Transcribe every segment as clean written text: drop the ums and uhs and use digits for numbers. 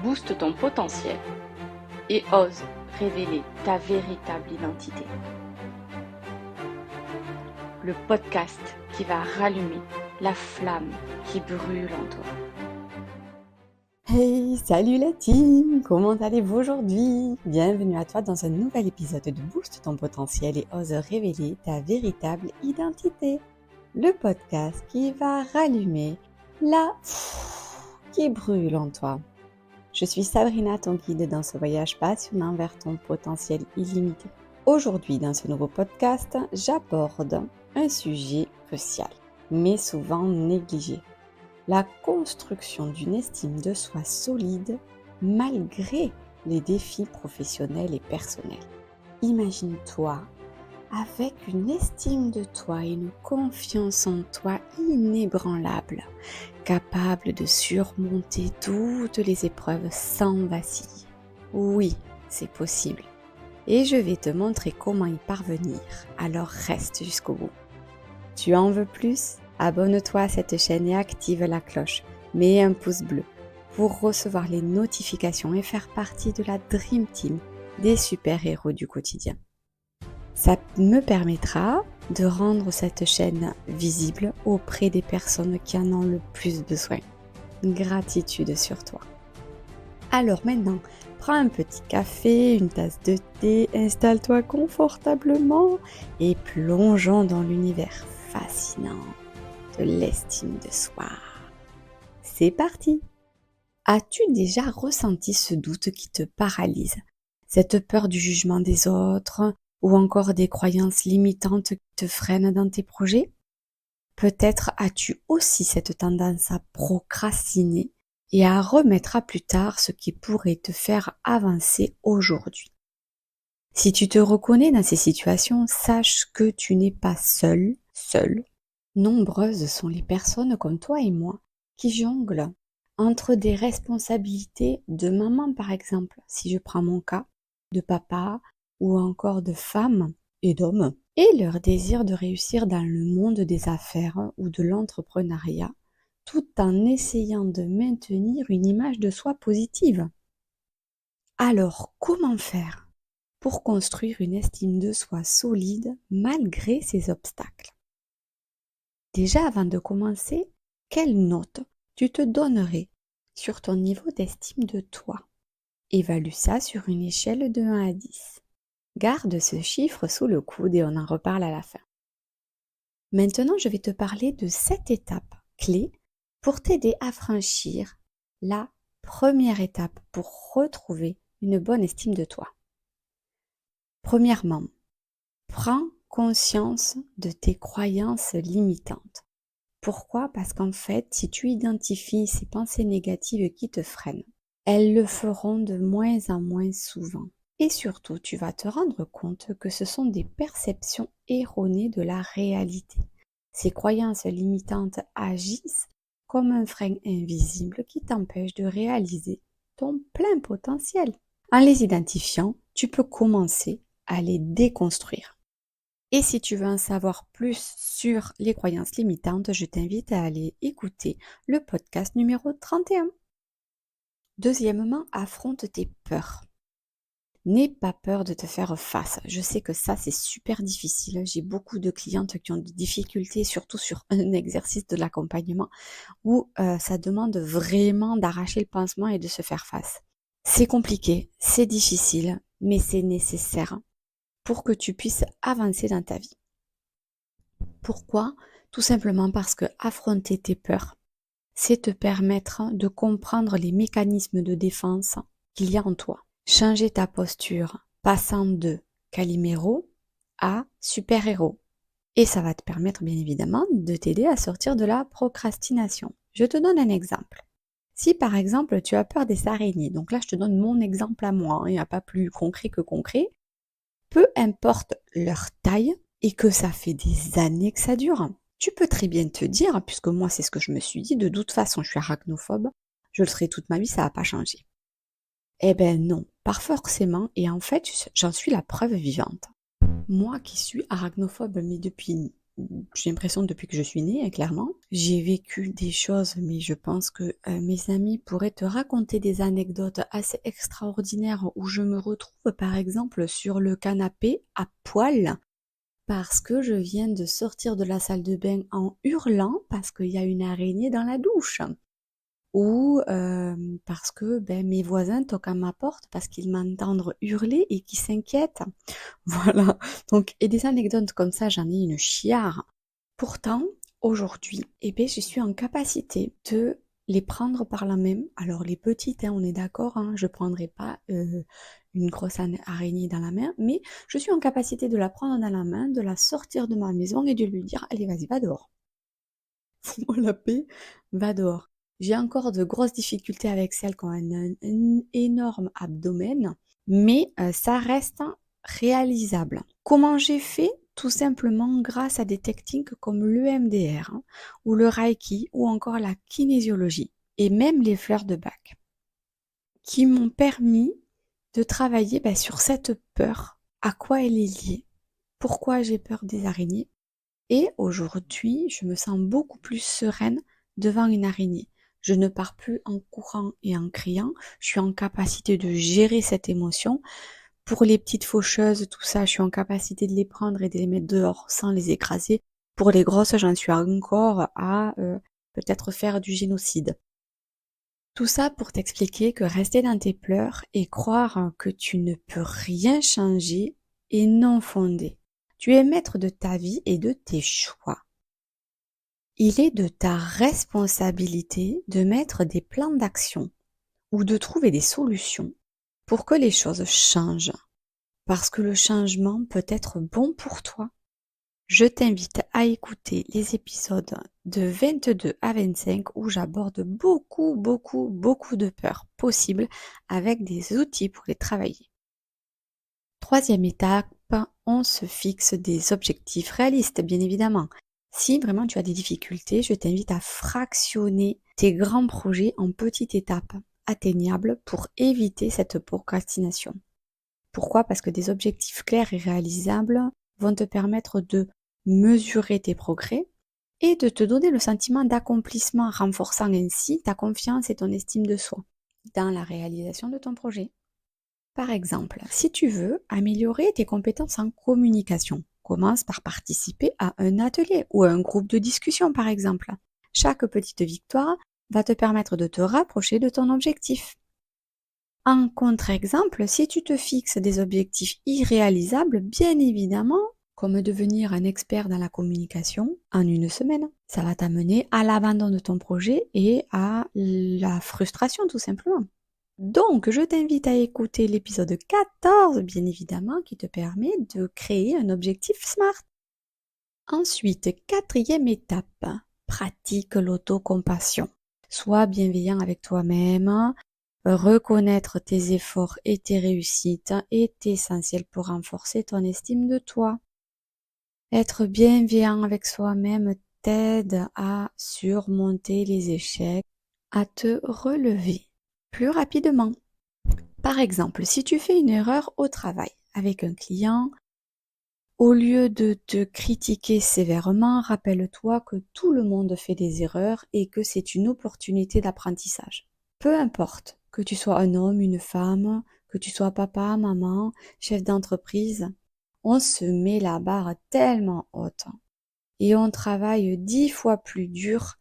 booste ton potentiel et ose révéler ta véritable identité. Le podcast qui va rallumer la flamme qui brûle en toi. Hey, salut la team! Comment allez-vous aujourd'hui? Bienvenue à toi dans un nouvel épisode de Booste ton potentiel et ose révéler ta véritable identité. Le podcast qui va rallumer la qui brûle en toi. Je suis Sabrina, ton guide dans ce voyage passionnant vers ton potentiel illimité. Aujourd'hui, dans ce nouveau podcast, j'aborde un sujet crucial, mais souvent négligé. La construction d'une estime de soi solide malgré les défis professionnels et personnels. Imagine-toi avec une estime de toi et une confiance en toi inébranlable, capable de surmonter toutes les épreuves sans vaciller. Oui, c'est possible. Et je vais te montrer comment y parvenir, alors reste jusqu'au bout. Tu en veux plus? Abonne-toi à cette chaîne et active la cloche. Mets un pouce bleu pour recevoir les notifications et faire partie de la Dream Team des super-héros du quotidien. Ça me permettra de rendre cette chaîne visible auprès des personnes qui en ont le plus besoin. Gratitude sur toi. Alors maintenant, prends un petit café, une tasse de thé, installe-toi confortablement et plongeons dans l'univers fascinant de l'estime de soi. C'est parti! As-tu déjà ressenti ce doute qui te paralyse? Cette peur du jugement des autres ou encore des croyances limitantes qui te freinent dans tes projets? Peut-être as-tu aussi cette tendance à procrastiner et à remettre à plus tard ce qui pourrait te faire avancer aujourd'hui. Si tu te reconnais dans ces situations, sache que tu n'es pas seul. Nombreuses sont les personnes comme toi et moi qui jonglent entre des responsabilités de maman par exemple, si je prends mon cas, de papa ou encore de femme et d'homme, et leur désir de réussir dans le monde des affaires ou de l'entrepreneuriat, tout en essayant de maintenir une image de soi positive. Alors, comment faire pour construire une estime de soi solide malgré ces obstacles? Déjà, avant de commencer, quelle note tu te donnerais sur ton niveau d'estime de toi? Évalue ça sur une échelle de 1 à 10. Garde ce chiffre sous le coude et on en reparle à la fin. Maintenant, je vais te parler de 7 étapes clés pour t'aider à franchir la première étape pour retrouver une bonne estime de toi. Premièrement, prends conscience de tes croyances limitantes. Pourquoi? Parce qu'en fait, si tu identifies ces pensées négatives qui te freinent, elles le feront de moins en moins souvent. Et surtout, tu vas te rendre compte que ce sont des perceptions erronées de la réalité. Ces croyances limitantes agissent comme un frein invisible qui t'empêche de réaliser ton plein potentiel. En les identifiant, tu peux commencer à les déconstruire. Et si tu veux en savoir plus sur les croyances limitantes, je t'invite à aller écouter le podcast numéro 31. Deuxièmement, affronte tes peurs. N'aie pas peur de te faire face. Je sais que ça, c'est super difficile. J'ai beaucoup de clientes qui ont des difficultés, surtout sur un exercice de l'accompagnement où ça demande vraiment d'arracher le pansement et de se faire face. C'est compliqué, c'est difficile, mais c'est nécessaire pour que tu puisses avancer dans ta vie. Pourquoi? Tout simplement parce que affronter tes peurs, c'est te permettre de comprendre les mécanismes de défense qu'il y a en toi. Changer ta posture, passant de Calimero à super-héros. Et ça va te permettre bien évidemment de t'aider à sortir de la procrastination. Je te donne un exemple. Si par exemple tu as peur des araignées, donc là je te donne mon exemple à moi, il n'y a pas plus concret que concret, peu importe leur taille et que ça fait des années que ça dure, tu peux très bien te dire, puisque moi c'est ce que je me suis dit, de toute façon je suis arachnophobe, je le serai toute ma vie, ça va pas changer. Eh ben non, pas forcément, et en fait j'en suis la preuve vivante. Moi qui suis arachnophobe mais depuis j'ai l'impression depuis que je suis née, clairement. J'ai vécu des choses, mais je pense que mes amis pourraient te raconter des anecdotes assez extraordinaires où je me retrouve par exemple sur le canapé à poil parce que je viens de sortir de la salle de bain en hurlant parce qu'il y a une araignée dans la douche. Ou parce que mes voisins toquent à ma porte parce qu'ils m'entendent hurler et qu'ils s'inquiètent. Voilà. Donc, et des anecdotes comme ça, j'en ai une chiare. Pourtant, aujourd'hui, je suis en capacité de les prendre par la main. Alors, les petites, on est d'accord, je ne prendrai pas une grosse araignée dans la main, mais je suis en capacité de la prendre dans la main, de la sortir de ma maison et de lui dire, allez, vas-y, va dehors. Fous-moi la paix, va dehors. J'ai encore de grosses difficultés avec celles qui ont un énorme abdomen, mais ça reste réalisable. Comment j'ai fait? Tout simplement grâce à des techniques comme l'EMDR ou le Reiki ou encore la kinésiologie et même les fleurs de Bach qui m'ont permis de travailler sur cette peur, à quoi elle est liée, pourquoi j'ai peur des araignées. Et aujourd'hui, je me sens beaucoup plus sereine devant une araignée. Je ne pars plus en courant et en criant. Je suis en capacité de gérer cette émotion. Pour les petites faucheuses, tout ça, je suis en capacité de les prendre et de les mettre dehors sans les écraser. Pour les grosses, j'en suis encore à peut-être faire du génocide. Tout ça pour t'expliquer que rester dans tes pleurs et croire que tu ne peux rien changer est non fondé. Tu es maître de ta vie et de tes choix. Il est de ta responsabilité de mettre des plans d'action ou de trouver des solutions pour que les choses changent. Parce que le changement peut être bon pour toi. Je t'invite à écouter les épisodes de 22 à 25 où j'aborde beaucoup de peurs possibles avec des outils pour les travailler. Troisième étape, on se fixe des objectifs réalistes, bien évidemment. Si vraiment tu as des difficultés, je t'invite à fractionner tes grands projets en petites étapes atteignables pour éviter cette procrastination. Pourquoi? Parce que des objectifs clairs et réalisables vont te permettre de mesurer tes progrès et de te donner le sentiment d'accomplissement, renforçant ainsi ta confiance et ton estime de soi dans la réalisation de ton projet. Par exemple, si tu veux améliorer tes compétences en communication, commence par participer à un atelier ou à un groupe de discussion par exemple. Chaque petite victoire va te permettre de te rapprocher de ton objectif. En contre-exemple, si tu te fixes des objectifs irréalisables, bien évidemment, comme devenir un expert dans la communication en une semaine, ça va t'amener à l'abandon de ton projet et à la frustration tout simplement. Donc, je t'invite à écouter l'épisode 14, bien évidemment, qui te permet de créer un objectif SMART. Ensuite, quatrième étape, pratique l'autocompassion. Sois bienveillant avec toi-même. Reconnaître tes efforts et tes réussites est essentiel pour renforcer ton estime de toi. Être bienveillant avec soi-même t'aide à surmonter les échecs, à te relever plus rapidement. Par exemple, si tu fais une erreur au travail avec un client, au lieu de te critiquer sévèrement, rappelle-toi que tout le monde fait des erreurs et que c'est une opportunité d'apprentissage. Peu importe que tu sois un homme, une femme, que tu sois papa, maman, chef d'entreprise, on se met la barre tellement haute et on travaille 10 fois plus dur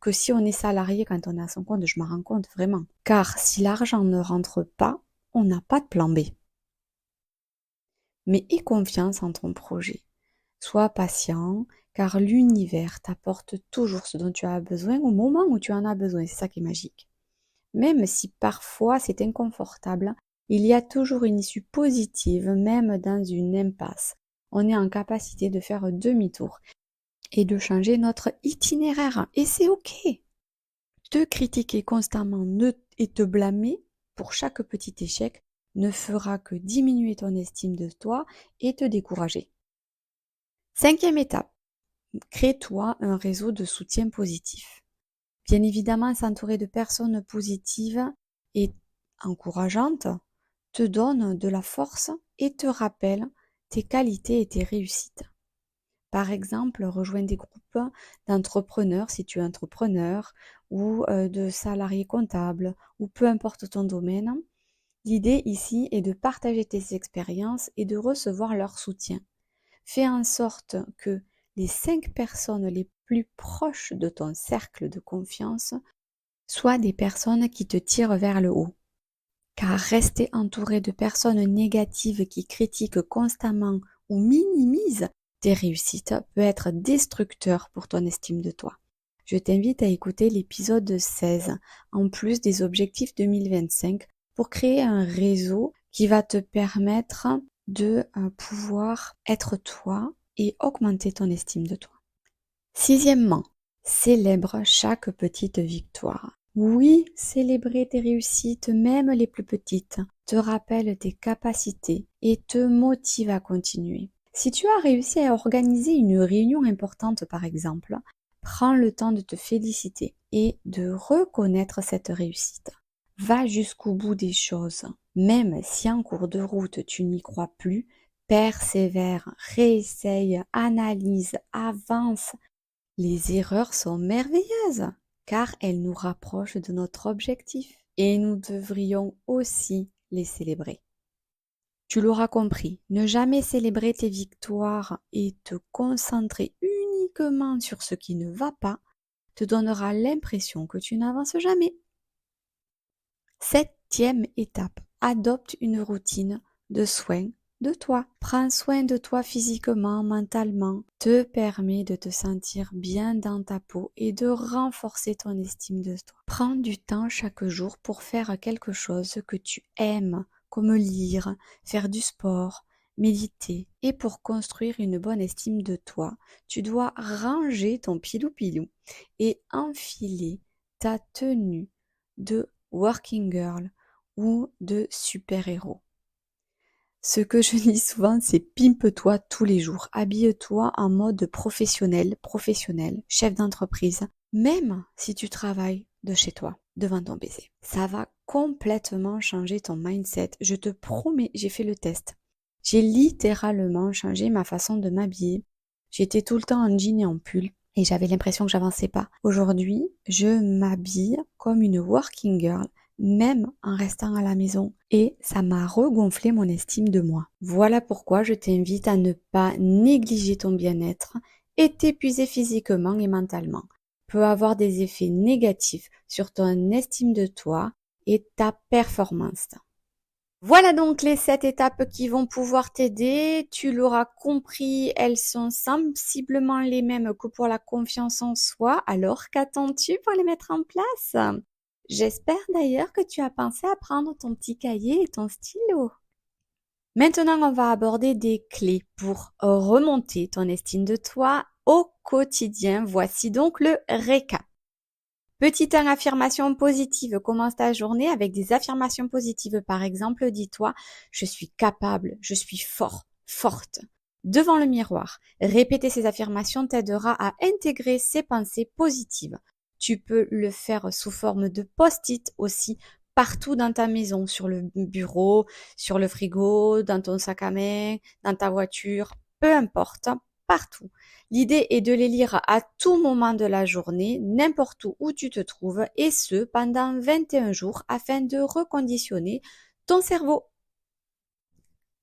que si on est salarié quand on est à son compte, je m'en rends compte vraiment. Car si l'argent ne rentre pas, on n'a pas de plan B. Mais aie confiance en ton projet. Sois patient, car l'univers t'apporte toujours ce dont tu as besoin au moment où tu en as besoin. C'est ça qui est magique. Même si parfois c'est inconfortable, il y a toujours une issue positive, même dans une impasse. On est en capacité de faire demi-tour et de changer notre itinéraire. Et c'est ok. Te critiquer constamment et te blâmer pour chaque petit échec ne fera que diminuer ton estime de toi et te décourager. Cinquième étape, crée-toi un réseau de soutien positif. Bien évidemment, s'entourer de personnes positives et encourageantes te donne de la force et te rappelle tes qualités et tes réussites. Par exemple, rejoins des groupes d'entrepreneurs si tu es entrepreneur ou de salariés comptables ou peu importe ton domaine. L'idée ici est de partager tes expériences et de recevoir leur soutien. Fais en sorte que les 5 personnes les plus proches de ton cercle de confiance soient des personnes qui te tirent vers le haut. Car rester entouré de personnes négatives qui critiquent constamment ou minimisent tes réussites peut être destructeur pour ton estime de toi. Je t'invite à écouter l'épisode 16, en plus des objectifs 2025, pour créer un réseau qui va te permettre de pouvoir être toi et augmenter ton estime de toi. Sixièmement, célèbre chaque petite victoire. Oui, célébrer tes réussites, même les plus petites, te rappelle tes capacités et te motive à continuer. Si tu as réussi à organiser une réunion importante par exemple, prends le temps de te féliciter et de reconnaître cette réussite. Va jusqu'au bout des choses, même si en cours de route tu n'y crois plus, persévère, réessaye, analyse, avance. Les erreurs sont merveilleuses car elles nous rapprochent de notre objectif et nous devrions aussi les célébrer. Tu l'auras compris, ne jamais célébrer tes victoires et te concentrer uniquement sur ce qui ne va pas te donnera l'impression que tu n'avances jamais. Septième étape, adopte une routine de soins de toi. Prends soin de toi physiquement, mentalement, te permet de te sentir bien dans ta peau et de renforcer ton estime de toi. Prends du temps chaque jour pour faire quelque chose que tu aimes, comme lire, faire du sport, méditer. Et pour construire une bonne estime de toi, tu dois ranger ton pilou-pilou et enfiler ta tenue de working girl ou de super-héros. Ce que je dis souvent, c'est pimpe-toi tous les jours. Habille-toi en mode professionnel, chef d'entreprise, même si tu travailles de chez toi, devant ton PC. Ça va complètement changer ton mindset. Je te promets, j'ai fait le test. J'ai littéralement changé ma façon de m'habiller. J'étais tout le temps en jean et en pull et j'avais l'impression que j'avançais pas. Aujourd'hui, je m'habille comme une working girl, même en restant à la maison, et ça m'a regonflé mon estime de moi. Voilà pourquoi je t'invite à ne pas négliger ton bien-être et t'épuiser physiquement et mentalement. Peut avoir des effets négatifs sur ton estime de toi et ta performance. Voilà donc les 7 étapes qui vont pouvoir t'aider. Tu l'auras compris, elles sont sensiblement les mêmes que pour la confiance en soi. Alors qu'attends-tu pour les mettre en place? J'espère d'ailleurs que tu as pensé à prendre ton petit cahier et ton stylo. Maintenant, on va aborder des clés pour remonter ton estime de toi au quotidien. Voici donc le récap. Petit 1, affirmation positive. Commence ta journée avec des affirmations positives. Par exemple, dis-toi, je suis capable, je suis fort, forte. Devant le miroir, répéter ces affirmations t'aidera à intégrer ces pensées positives. Tu peux le faire sous forme de post-it aussi, partout dans ta maison, sur le bureau, sur le frigo, dans ton sac à main, dans ta voiture, peu importe, partout. L'idée est de les lire à tout moment de la journée, n'importe où tu te trouves, et ce, pendant 21 jours, afin de reconditionner ton cerveau.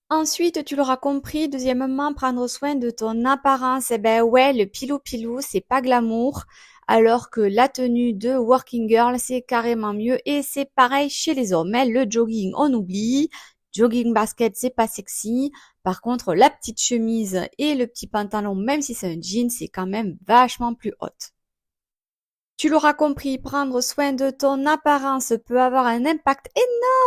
Ensuite, tu l'auras compris, deuxièmement, prendre soin de ton apparence. Eh ben ouais, le pilou-pilou, c'est pas glamour, alors que la tenue de working girl, c'est carrément mieux, et c'est pareil chez les hommes. Le jogging, on oublie. Jogging basket, c'est pas sexy. Par contre, la petite chemise et le petit pantalon, même si c'est un jean, c'est quand même vachement plus haute. Tu l'auras compris, prendre soin de ton apparence peut avoir un impact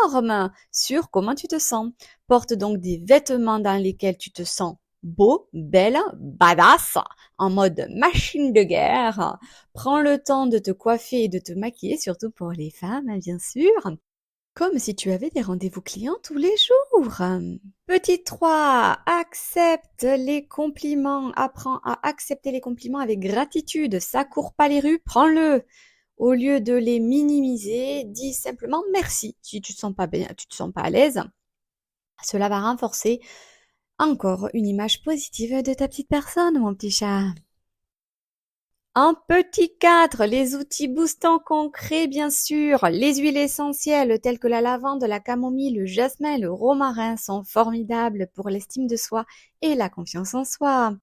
énorme sur comment tu te sens. Porte donc des vêtements dans lesquels tu te sens beau, belle, badass, en mode machine de guerre. Prends le temps de te coiffer et de te maquiller, surtout pour les femmes, bien sûr. Comme si tu avais des rendez-vous clients tous les jours. Petit 3, accepte les compliments. Apprends à accepter les compliments avec gratitude. Ça court pas les rues, prends-le. Au lieu de les minimiser, dis simplement merci. Si tu te sens pas bien, tu te sens pas à l'aise, cela va renforcer Encore une image positive de ta petite personne, mon petit chat. En petit 4, les outils boostants concrets, bien sûr. Les huiles essentielles telles que la lavande, la camomille, le jasmin, le romarin sont formidables pour l'estime de soi et la confiance en soi.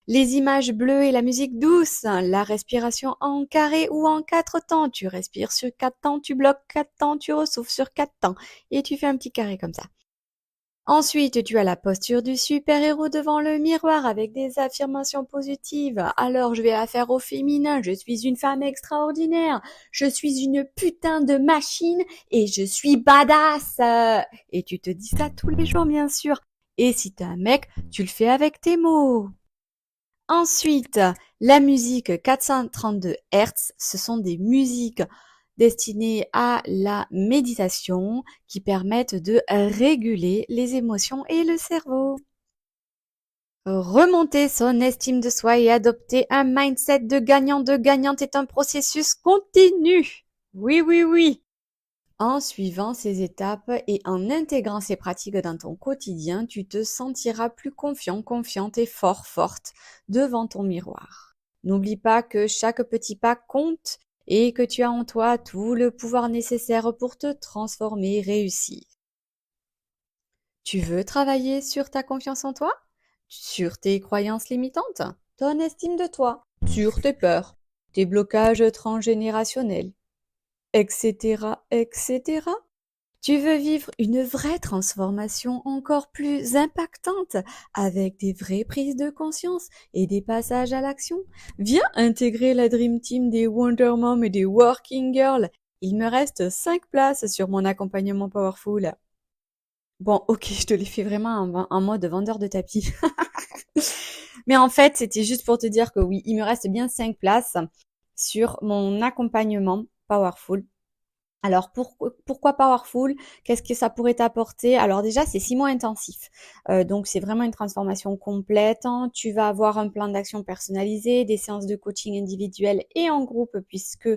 Les images bleues et la musique douce, la respiration en carré ou en 4 temps. Tu respires sur 4 temps, tu bloques 4 temps, tu ressouffles sur 4 temps et tu fais un petit carré comme ça. Ensuite, tu as la posture du super-héros devant le miroir avec des affirmations positives. Alors, je vais la faire au féminin. Je suis une femme extraordinaire. Je suis une putain de machine et je suis badass. Et tu te dis ça tous les jours, bien sûr. Et si t'es un mec, tu le fais avec tes mots. Ensuite, la musique 432 Hz, ce sont des musiques destinées à la méditation qui permettent de réguler les émotions et le cerveau. Remonter son estime de soi et adopter un mindset de gagnante est un processus continu. Oui, oui, oui. En suivant ces étapes et en intégrant ces pratiques dans ton quotidien, tu te sentiras plus confiant, confiante et forte devant ton miroir. N'oublie pas que chaque petit pas compte et que tu as en toi tout le pouvoir nécessaire pour te transformer et réussir. Tu veux travailler sur ta confiance en toi? Sur tes croyances limitantes? Ton estime de toi? Sur tes peurs? Tes blocages transgénérationnels? Etc., etc. Tu veux vivre une vraie transformation encore plus impactante avec des vraies prises de conscience et des passages à l'action? Viens intégrer la Dream Team des Wonder Mom et des Working Girls. Il me reste 5 places sur mon accompagnement Powerful. Bon, ok, je te l'ai fait vraiment en mode vendeur de tapis. Mais en fait, c'était juste pour te dire que oui, il me reste bien 5 places sur mon accompagnement Powerful. Alors pourquoi Powerful? Qu'est-ce que ça pourrait t'apporter? Alors déjà, c'est 6 mois intensifs. Donc c'est vraiment une transformation complète, hein. Tu vas avoir un plan d'action personnalisé, des séances de coaching individuelles et en groupe, puisque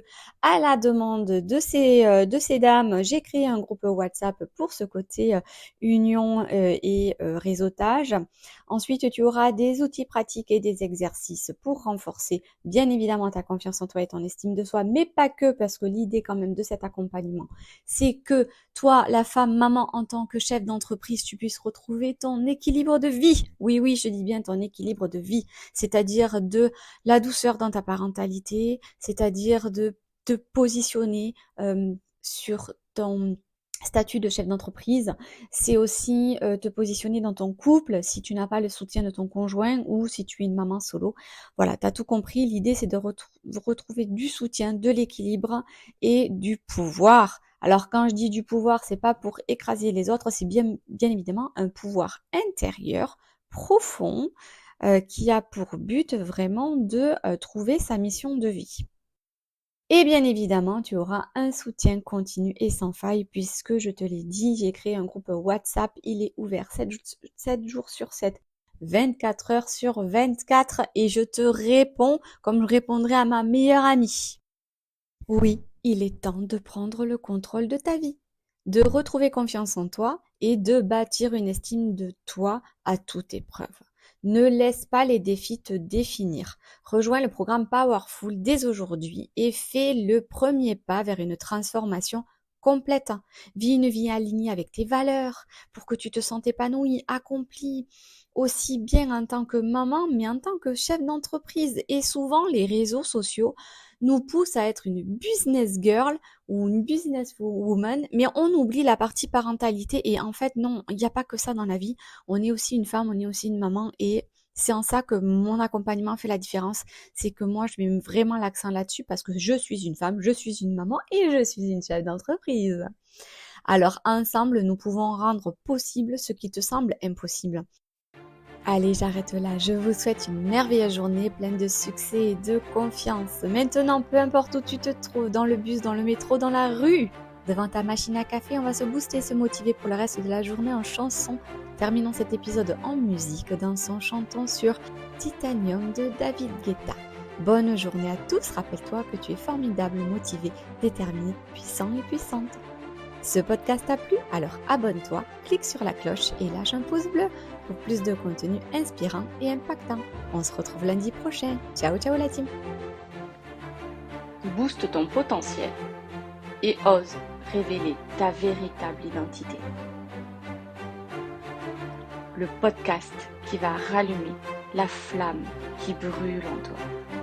à la demande de ces dames, j'ai créé un groupe WhatsApp pour ce côté union et réseautage. Ensuite, tu auras des outils pratiques et des exercices pour renforcer bien évidemment ta confiance en toi et ton estime de soi, mais pas que, parce que l'idée quand même de cet accompagnement, c'est que toi, la femme maman, en tant que chef d'entreprise, tu puisses retrouver ton équilibre de vie. Oui, oui, je dis bien ton équilibre de vie, c'est-à-dire de la douceur dans ta parentalité, c'est-à-dire de te positionner sur ton statut de chef d'entreprise, c'est aussi te positionner dans ton couple si tu n'as pas le soutien de ton conjoint ou si tu es une maman solo. Voilà, tu as tout compris. L'idée, c'est de retrouver du soutien, de l'équilibre et du pouvoir. Alors, quand je dis du pouvoir, c'est pas pour écraser les autres, c'est bien évidemment un pouvoir intérieur, profond, qui a pour but vraiment de trouver sa mission de vie. Et bien évidemment, tu auras un soutien continu et sans faille puisque je te l'ai dit, j'ai créé un groupe WhatsApp, il est ouvert 7 jours sur 7, 24 heures sur 24 et je te réponds comme je répondrai à ma meilleure amie. Oui, il est temps de prendre le contrôle de ta vie, de retrouver confiance en toi et de bâtir une estime de toi à toute épreuve. Ne laisse pas les défis te définir. Rejoins le programme Powerful dès aujourd'hui et fais le premier pas vers une transformation complète. Vis une vie alignée avec tes valeurs pour que tu te sentes épanouie, accomplie, aussi bien en tant que maman, mais en tant que chef d'entreprise. Et souvent, les réseaux sociaux nous poussent à être une business girl ou une business woman, mais on oublie la partie parentalité. Et en fait, non, il n'y a pas que ça dans la vie. On est aussi une femme, on est aussi une maman et c'est en ça que mon accompagnement fait la différence. C'est que moi, je mets vraiment l'accent là-dessus parce que je suis une femme, je suis une maman et je suis une chef d'entreprise. Alors, ensemble, nous pouvons rendre possible ce qui te semble impossible. Allez, j'arrête là. Je vous souhaite une merveilleuse journée pleine de succès et de confiance. Maintenant, peu importe où tu te trouves, dans le bus, dans le métro, dans la rue, devant ta machine à café, on va se booster, se motiver pour le reste de la journée en chanson. Terminons cet épisode en musique, dansant, chantons sur Titanium de David Guetta. Bonne journée à tous. Rappelle-toi que tu es formidable, motivé, déterminé, puissant et puissante. Ce podcast t'a plu? Alors abonne-toi, clique sur la cloche et lâche un pouce bleu pour plus de contenu inspirant et impactant. On se retrouve lundi prochain. Ciao ciao la team! Booste ton potentiel et ose révéler ta véritable identité. Le podcast qui va rallumer la flamme qui brûle en toi.